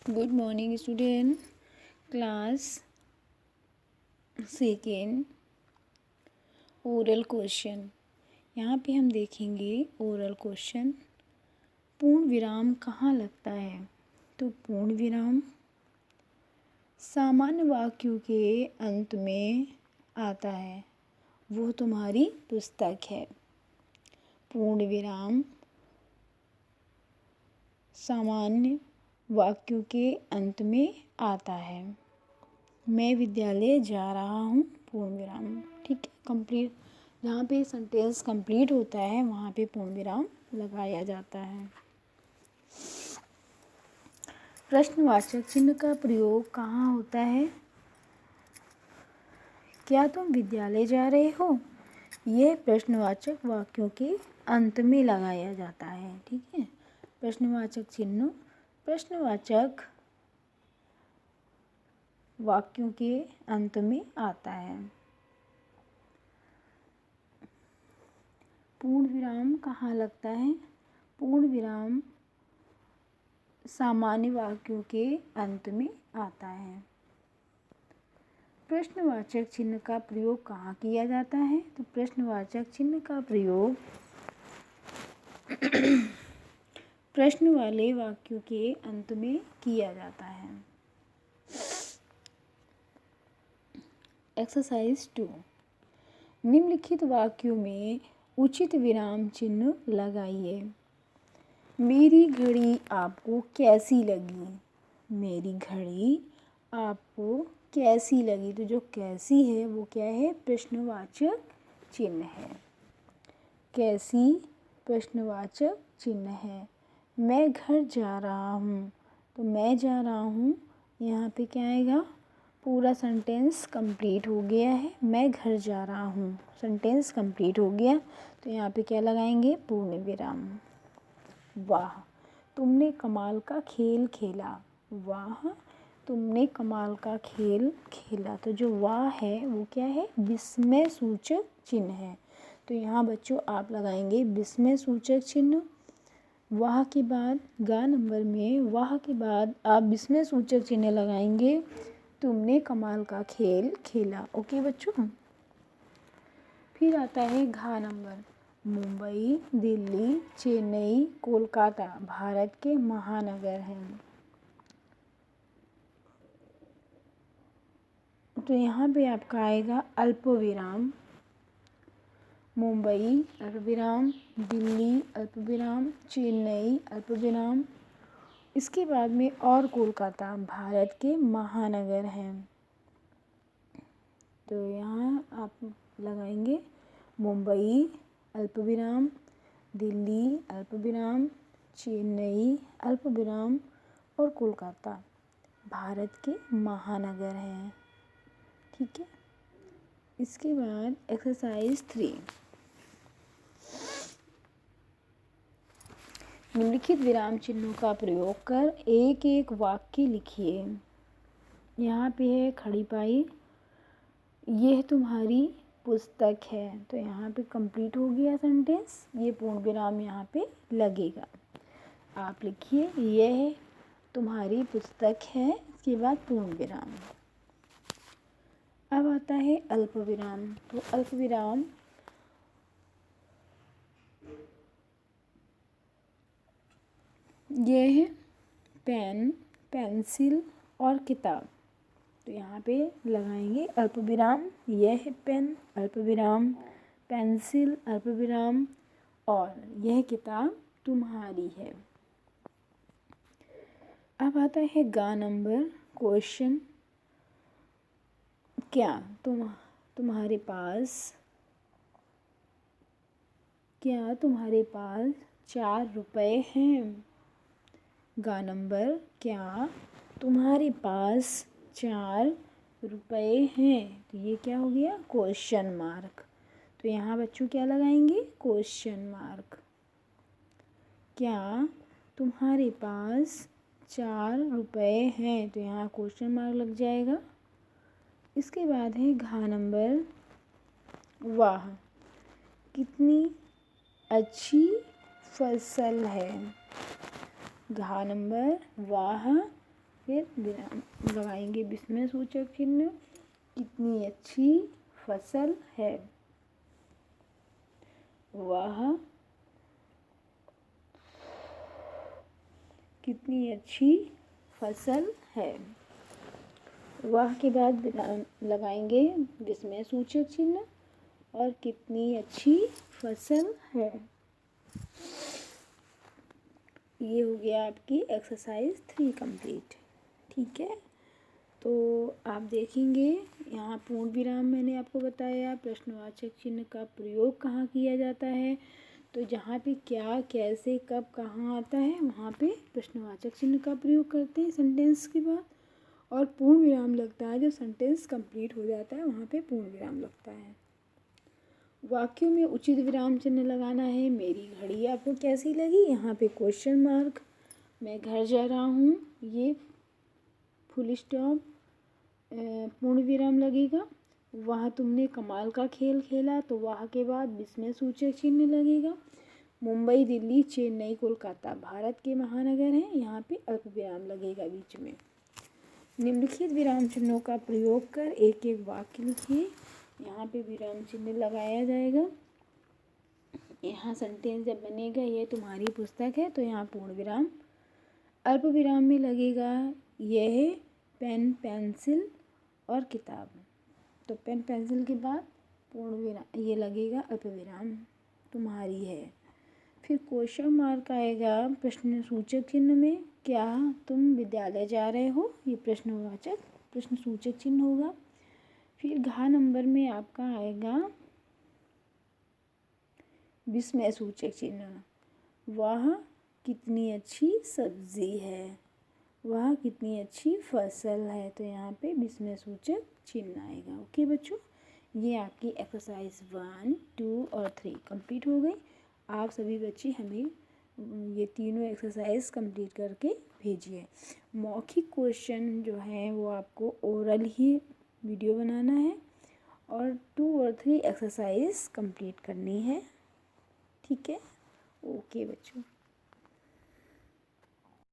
Good morning student. Class second oral question. यहाँ पे हम देखेंगे ओरल क्वेश्चन। पूर्ण विराम कहाँ लगता है? तो पूर्ण विराम सामान्य वाक्यों के अंत में आता है। वो तुम्हारी पुस्तक है। पूर्ण विराम सामान्य वाक्यों के अंत में आता है। मैं विद्यालय जा रहा हूँ, पूर्ण विराम। ठीक है, कंप्लीट। जहाँ पे सेंटेंस कंप्लीट होता है वहाँ पे पूर्ण विराम लगाया जाता है। प्रश्नवाचक चिन्ह का प्रयोग कहाँ होता है? क्या तुम विद्यालय जा रहे हो? यह प्रश्नवाचक वाक्यों के अंत में लगाया जाता है। ठीक है, प्रश्नवाचक चिन्ह प्रश्नवाचक वाक्यों के अंत में आता है। पूर्ण विराम कहाँ लगता है? पूर्ण विराम सामान्य वाक्यों के अंत में आता है। प्रश्नवाचक चिन्ह का प्रयोग कहाँ किया जाता है? तो प्रश्नवाचक चिन्ह का प्रयोग प्रश्न वाले वाक्यों के अंत में किया जाता है। एक्सरसाइज 2। निम्नलिखित वाक्यों में उचित विराम चिन्ह लगाइए। मेरी घड़ी आपको कैसी लगी? मेरी घड़ी आपको कैसी लगी? तो जो कैसी है वो क्या है? प्रश्नवाचक चिन्ह है। कैसी प्रश्नवाचक चिन्ह है। मैं घर जा रहा हूँ, तो मैं जा रहा हूँ यहाँ पे क्या आएगा? पूरा सेंटेंस कंप्लीट हो गया है। मैं घर जा रहा हूँ, सेंटेंस कंप्लीट हो गया, तो यहाँ पे क्या लगाएंगे? पूर्ण विराम। वाह तुमने कमाल का खेल खेला। वाह तुमने कमाल का खेल खेला। तो जो वाह है वो क्या है? विस्मय सूचक चिन्ह है। तो यहाँ बच्चों आप लगाएंगे विस्मय सूचक चिन्ह। वाह के बाद गा नंबर में वाह के बाद आप विस्मय सूचक चिन्ह लगाएंगे। तुमने कमाल का खेल खेला। ओके बच्चों। फिर आता है घा नंबर। मुंबई, दिल्ली, चेन्नई, कोलकाता भारत के महानगर हैं। तो यहाँ पे आपका आएगा अल्प विराम। मुंबई अल्प विराम, दिल्ली अल्प विराम, चेन्नई अल्प विराम, इसके बाद में और कोलकाता भारत के महानगर हैं। तो यहाँ आप लगाएंगे मुंबई अल्प विराम, दिल्ली अल्प विराम, चेन्नई अल्प विराम और कोलकाता भारत के महानगर हैं। ठीक है, इसके बाद एक्सरसाइज 3। निम्नलिखित विराम चिन्हों का प्रयोग कर एक एक वाक्य लिखिए। यहाँ पे है खड़ी पाई, यह तुम्हारी पुस्तक है। तो यहाँ पे कंप्लीट हो गया सेंटेंस। ये पूर्ण विराम यहाँ पे लगेगा। आप लिखिए यह तुम्हारी पुस्तक है, इसके बाद पूर्ण विराम। अब आता है अल्प विराम। तो अल्प विराम यह है पेन, पेंसिल और किताब। तो यहाँ पे लगाएंगे अल्प विराम। यह है पेन अल्प विराम, पेंसिल अल्प विराम और यह किताब तुम्हारी है। अब आता है गा नंबर क्वेश्चन। क्या तुम्हारे पास 4 रुपए हैं? गा नंबर क्या तुम्हारे पास 4 रुपए हैं? तो ये क्या हो गया? Question mark. तो यहाँ बच्चों क्या लगाएंगे? Question mark. क्या तुम्हारे पास 4 रुपए हैं? तो यहाँ क्वेश्चन मार्क लग जाएगा। इसके बाद है घा नंबर। वाह कितनी अच्छी फसल है। घा नंबर वाह फिर विराम लगाएंगे विस्मय सूचक चिन्ह। कितनी अच्छी फसल है, वह कितनी अच्छी फसल है। वह के बाद विराम लगाएंगे विस्मय सूचक चिन्ह और कितनी अच्छी फसल है। ये हो गया आपकी एक्सरसाइज 3 कंप्लीट। ठीक है, तो आप देखेंगे यहाँ पूर्ण विराम मैंने आपको बताया, प्रश्नवाचक चिन्ह का प्रयोग कहाँ किया जाता है। तो जहाँ पे क्या, कैसे, कब, कहाँ आता है वहाँ पे प्रश्नवाचक चिन्ह का प्रयोग करते हैं सेंटेंस के बाद। और पूर्ण विराम लगता है जब सेंटेंस कंप्लीट हो जाता है, वहाँ पे पूर्ण विराम लगता है। वाक्यों में उचित विराम चिन्ह लगाना है। मेरी घड़ी आपको कैसी लगी, यहाँ पे क्वेश्चन मार्क, मैं घर जा रहा हूँ, ये फुल स्टॉप, पूर्ण विराम लगेगा। वह तुमने कमाल का खेल खेला, तो वह के बाद विस्मय सूचक चिन्ह लगेगा। मुंबई, दिल्ली, चेन्नई, कोलकाता भारत के महानगर हैं, यहाँ पे अल्प विराम लगेगा बीच में। निम्नलिखित विराम चिन्हों का प्रयोग कर एक एक वाक्य लिखिए। यहाँ पे विराम चिन्ह लगाया जाएगा। यहाँ सेंटेंस जब बनेगा, ये तुम्हारी पुस्तक है, तो यहाँ पूर्ण विराम अल्प विराम में लगेगा। यह पेन, पेंसिल और किताब, तो पेन पेंसिल के बाद पूर्ण विराम ये लगेगा, अल्प विराम तुम्हारी है। फिर क्वेश्चन मार्क आएगा प्रश्न सूचक चिन्ह में, क्या तुम विद्यालय जा रहे हो, ये प्रश्नवाचक प्रश्न सूचक चिन्ह होगा। फिर घ नंबर में आपका आएगा विस्मय सूचक चिन्ह, वह कितनी अच्छी सब्जी है, वह कितनी अच्छी फसल है, तो यहाँ पे विस्मय सूचक चिन्ह आएगा। ओके बच्चों, ये आपकी एक्सरसाइज 1, 2 और 3 कंप्लीट हो गई। आप सभी बच्चे हमें ये तीनों एक्सरसाइज कंप्लीट करके भेजिए। मौखिक क्वेश्चन जो है वो आपको ओरल ही वीडियो बनाना है और 2 और 3 एक्सरसाइज कंप्लीट करनी है। ठीक है, ओके बच्चों।